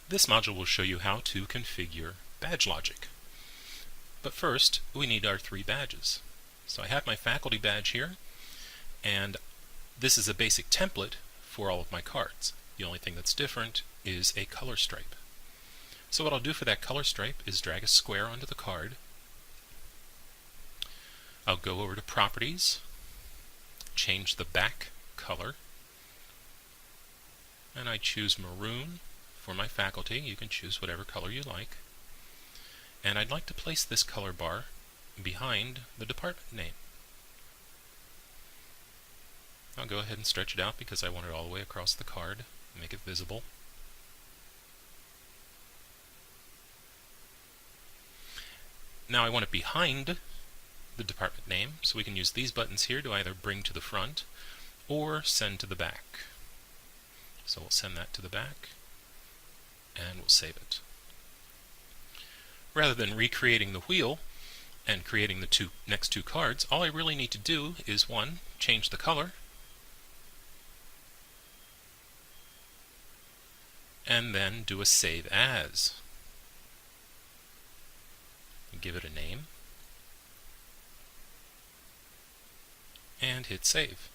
This module will show you how to configure badge logic. But first, we need our 3 badges. So I have my faculty badge here, and this is a basic template for all of my cards. The only thing that's different is a color stripe. So what I'll do for that color stripe is drag a square onto the card. I'll go over to Properties, change the back color, and I choose maroon for my faculty. You can choose whatever color you like. And I'd like to place this color bar behind the department name. I'll go ahead and stretch it out because I want it all the way across the card, make it visible. Now I want it behind the department name, so we can use these buttons here to either bring to the front or send to the back. So we'll send that to the back, and we'll save it. Rather than recreating the wheel and creating the next two cards, all I really need to do is, 1, change the color, and then do a save as. Give it a name, and hit save.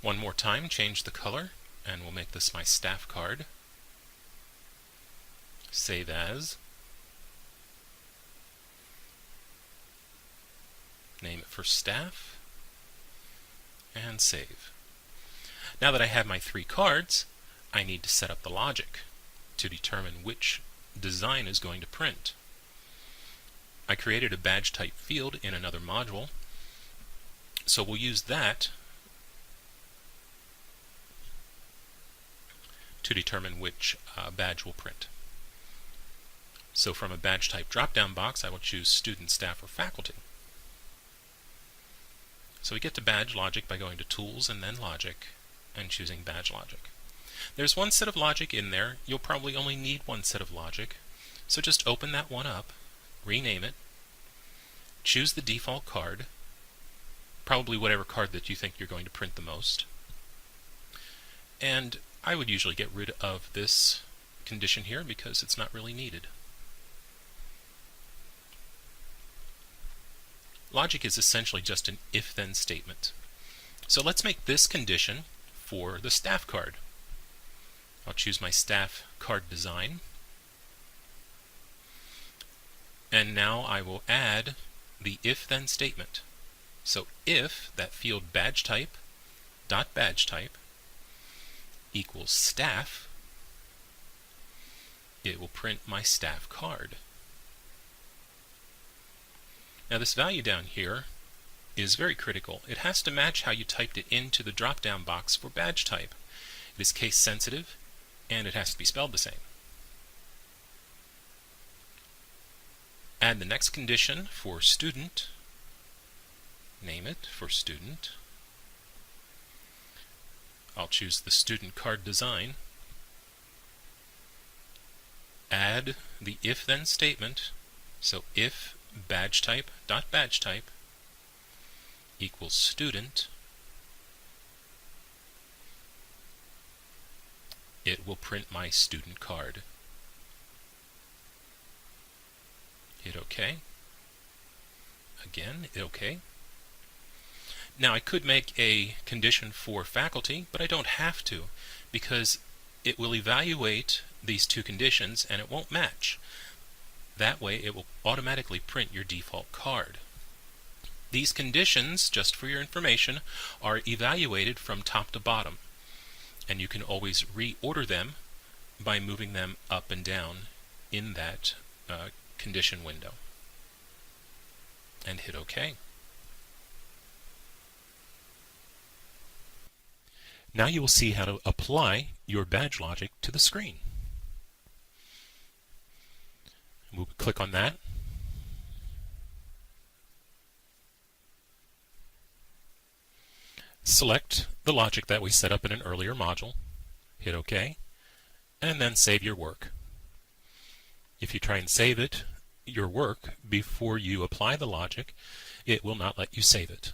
One more time, change the color, and we'll make this my staff card. Save as. Name it for staff, and save. Now that I have my 3 cards, I need to set up the logic to determine which design is going to print. I created a badge type field in another module, so we'll use that to determine which badge will print. So from a badge type drop-down box, I will choose student, staff, or faculty. So we get to badge logic by going to Tools and then Logic and choosing badge logic. There's one set of logic in there. You'll probably only need one set of logic. So just open that one up, rename it, choose the default card, probably whatever card that you think you're going to print the most. And I would usually get rid of this condition here because it's not really needed. Logic is essentially just an if-then statement. So let's make this condition for the staff card. I'll choose my staff card design, and now I will add the if-then statement. So if that field badge type dot badge type equals staff, it will print my staff card. Now this value down here is very critical. It has to match how you typed it into the drop-down box for badge type. It is case sensitive, and it has to be spelled the same. Add the next condition for student. Name it for student. I'll choose the student card design. Add the if-then statement. So if badge type dot badge type equals student, it will print my student card. Hit OK. Again, OK. Now I could make a condition for faculty, but I don't have to, because it will evaluate these 2 conditions and it won't match. That way it will automatically print your default card. These conditions, just for your information, are evaluated from top to bottom, and you can always reorder them by moving them up and down in that condition window. And hit OK. Now you will see how to apply your badge logic to the screen. We'll click on that. Select the logic that we set up in an earlier module, hit OK, and then save your work. If you try and save your work before you apply the logic, it will not let you save it.